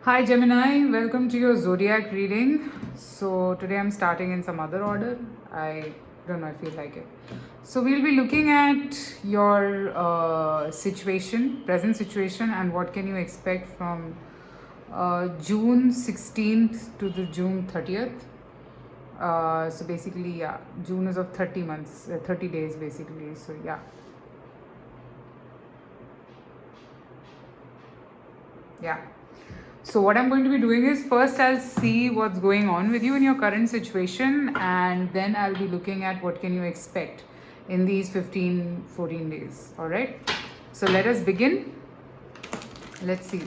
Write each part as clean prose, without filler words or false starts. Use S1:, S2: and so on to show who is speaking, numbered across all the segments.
S1: Hi Gemini, welcome to your zodiac reading. So today I'm starting in some other order. I don't know, I feel like it. So we'll be looking at your situation, present situation, and what can you expect from June 16th to the June 30th. So basically, yeah, June is of 30 months, 30 days basically. So yeah. Yeah. So what I'm going to be doing is first I'll see what's going on with you in your current situation, and then I'll be looking at what can you expect in these 14 days. All right. So let us begin. Let's see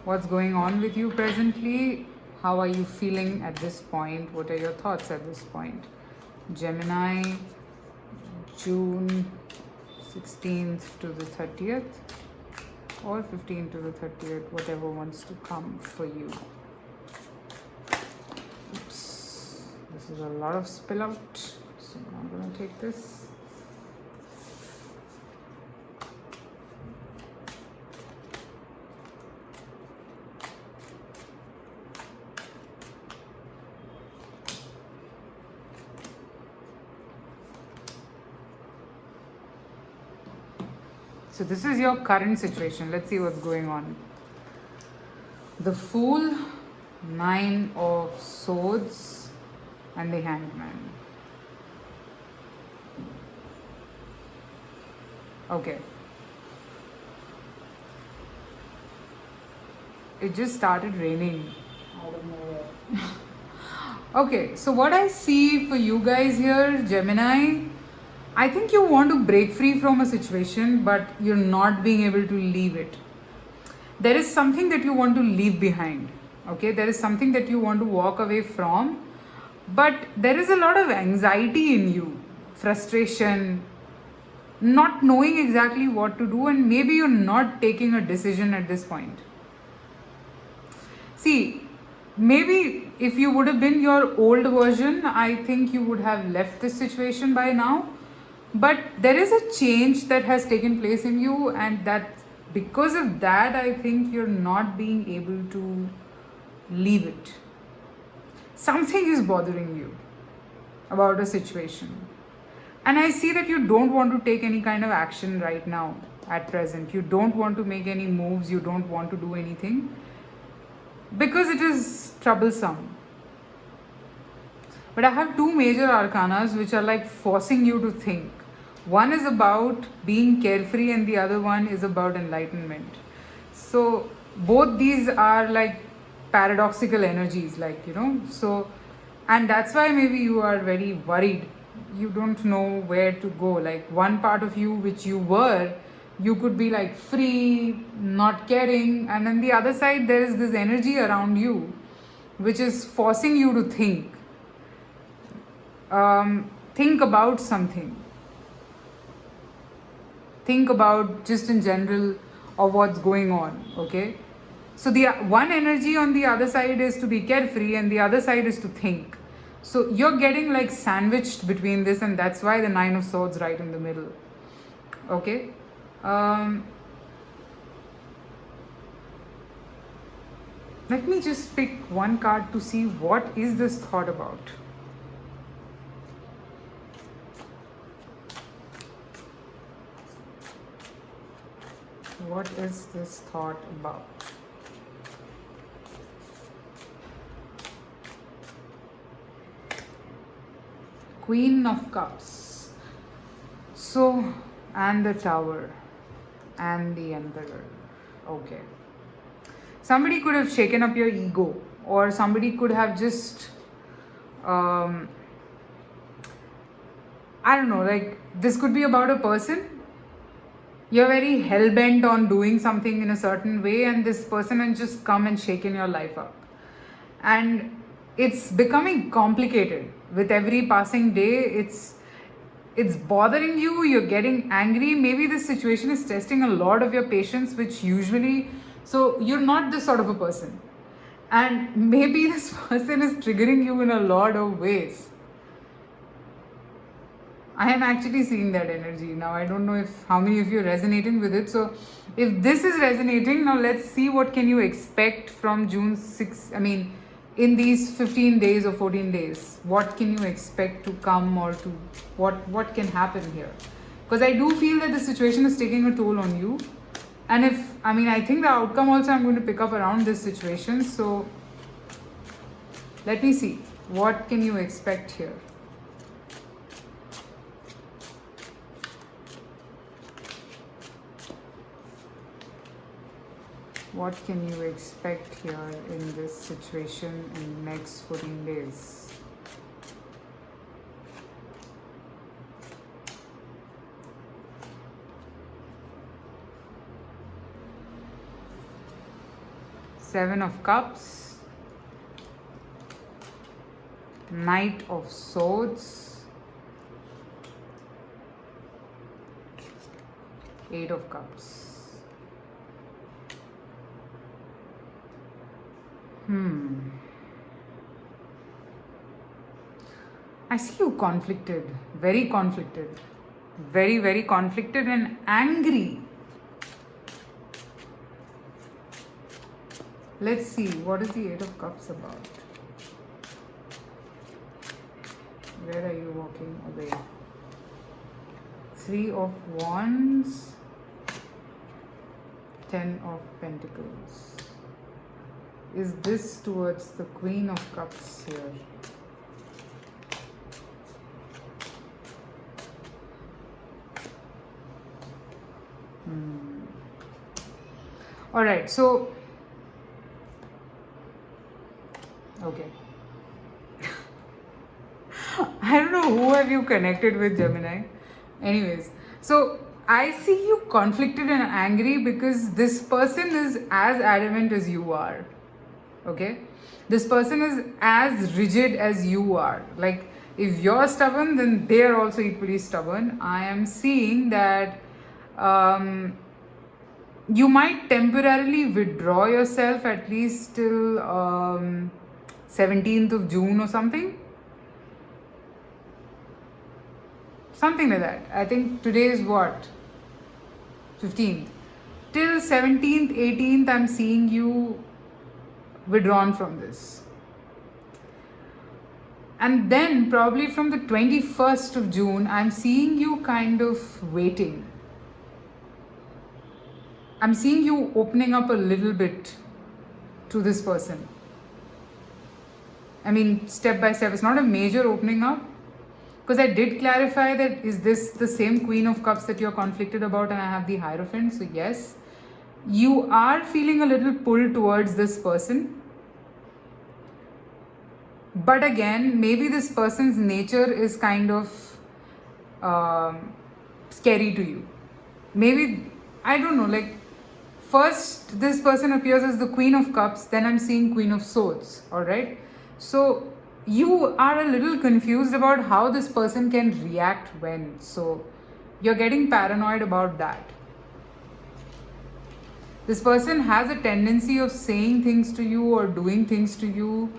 S1: what's going on with you presently. How are you feeling at this point? What are your thoughts at this point? Gemini, June 16th to the 30th. Or 15th to the 30th, whatever wants to come for you. Oops, this is a lot of spill out, so I'm going to take this. So this is your current situation. Let's see what's going on. The Fool, Nine of Swords, and the Hanged Man. Okay. It just started raining out of nowhere. Okay, so what I see for you guys here, Gemini, I think you want to break free from a situation, but you're not being able to leave it. There is something that you want to leave behind. Okay, there is something that you want to walk away from, but there is a lot of anxiety in you, frustration, not knowing exactly what to do, and maybe you're not taking a decision at this point. See, maybe if you would have been your old version, I think you would have left this situation by now. But there is a change that has taken place in you, and that because of that, I think you're not being able to leave it. Something is bothering you about a situation. And I see that you don't want to take any kind of action right now, at present. You don't want to make any moves, you don't want to do anything because it is troublesome. But I have two major arcanas which are like forcing you to think. One is about being carefree and the other one is about enlightenment. So both these are like paradoxical energies, like, so, and that's why maybe you are very worried. You don't know where to go. Like one part of you which you could be like free, not caring, and on the other side there is this energy around you which is forcing you to think. Think about something. Think about just in general of what's going on, okay? So the one energy on the other side is to be carefree and the other side is to think. So you're getting like sandwiched between this, and that's why the Nine of Swords right in the middle, okay? Let me just pick one card to see what is this thought about. What is this thought about? Queen of Cups. So, and the Tower and the Emperor. Okay. Somebody could have shaken up your ego, or somebody could have just, I don't know, like this could be about a person. You're very hell-bent on doing something in a certain way, and this person has just come and shaken your life up. And it's becoming complicated with every passing day. It's bothering you, you're getting angry. Maybe this situation is testing a lot of your patience, which usually, so you're not this sort of a person. And maybe this person is triggering you in a lot of ways. I am actually seeing that energy now. I don't know if how many of you are resonating with it. So if this is resonating, now let's see what can you expect from June 6. I mean, in these 15 days or 14 days, what can you expect to come, or to what can happen here? Because I do feel that the situation is taking a toll on you. And I think the outcome also I'm going to pick up around this situation. So let me see, what can you expect here? What can you expect here in this situation in the next 14 days? Seven of Cups, Knight of Swords, Eight of Cups. I see you conflicted, very conflicted, very, very conflicted and angry. Let's see, what is the Eight of Cups about? Where are you walking away? Three of Wands, Ten of Pentacles. Is this towards the Queen of Cups here? Alright, so okay. I don't know who have you connected with, Gemini. Anyways, so I see you conflicted and angry because this person is as adamant as you are. Okay? This person is as rigid as you are. Like, if you're stubborn, then they are also equally stubborn. I am seeing that you might temporarily withdraw yourself at least till 17th of June or something. Something like that. I think today is what? 15th. Till 17th, 18th, I'm seeing you withdrawn from this. And then probably from the 21st of June, I'm seeing you kind of waiting. I'm seeing you opening up a little bit to this person. I mean, step by step. It's not a major opening up. Because I did clarify that is this the same Queen of Cups that you're conflicted about, and I have the Hierophant. So yes, you are feeling a little pull towards this person. But again, maybe this person's nature is kind of scary to you. Maybe, I don't know, like first this person appears as the Queen of Cups, then I'm seeing Queen of Swords, alright? So you are a little confused about how this person can react when. So you're getting paranoid about that. This person has a tendency of saying things to you or doing things to you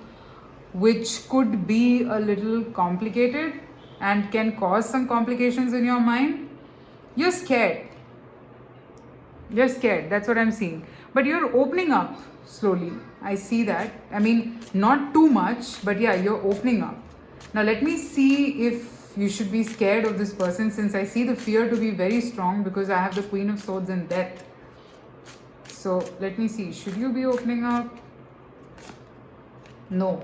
S1: which could be a little complicated and can cause some complications in your mind. You're scared. You're scared. That's what I'm seeing. But you're opening up slowly. I see that. I mean, not too much, but yeah, you're opening up. Now let me see if you should be scared of this person, since I see the fear to be very strong because I have the Queen of Swords and Death. So let me see. Should you be opening up? No.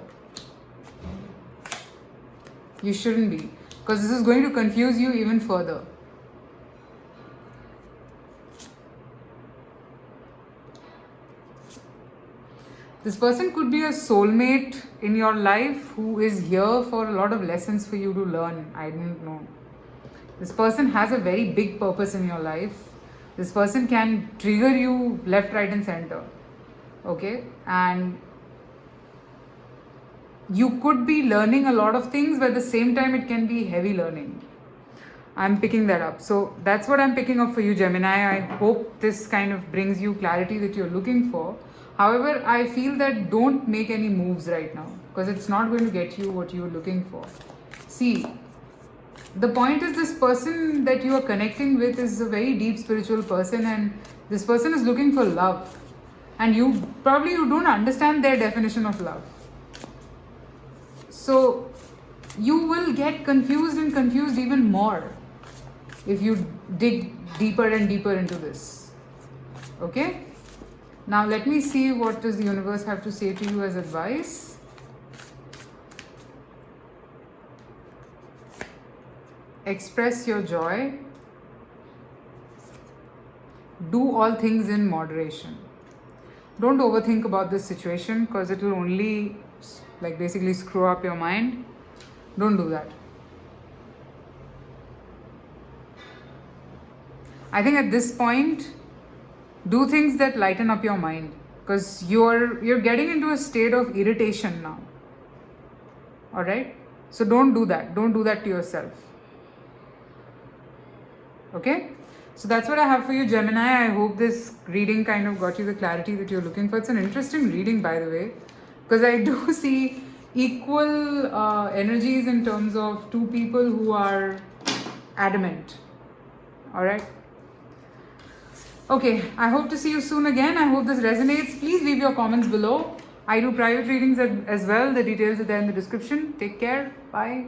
S1: You shouldn't be, because this is going to confuse you even further. This person could be a soulmate in your life who is here for a lot of lessons for you to learn. I don't know. This person has a very big purpose in your life. This person can trigger you left, right and center. Okay? And you could be learning a lot of things, but at the same time it can be heavy learning. I'm picking that up. So that's what I'm picking up for you, Gemini. I hope this kind of brings you clarity that you're looking for. However, I feel that don't make any moves right now, because it's not going to get you what you're looking for. See, the point is, this person that you are connecting with is a very deep spiritual person, and this person is looking for love, and you don't understand their definition of love. So you will get confused and confused even more if you dig deeper and deeper into this. Okay? Now let me see what does the universe have to say to you as advice. Express your joy. Do all things in moderation. Don't overthink about this situation, because it will only basically screw up your mind. Don't do that. I think at this point, do things that lighten up your mind, because you're getting into a state of irritation now. Alright? So don't do that. Don't do that to yourself. Okay? So that's what I have for you, Gemini. I hope this reading kind of got you the clarity that you're looking for. It's an interesting reading, by the way, because I do see equal energies in terms of two people who are adamant. Alright? Okay, I hope to see you soon again. I hope this resonates. Please leave your comments below. I do private readings as well. The details are there in the description. Take care. Bye.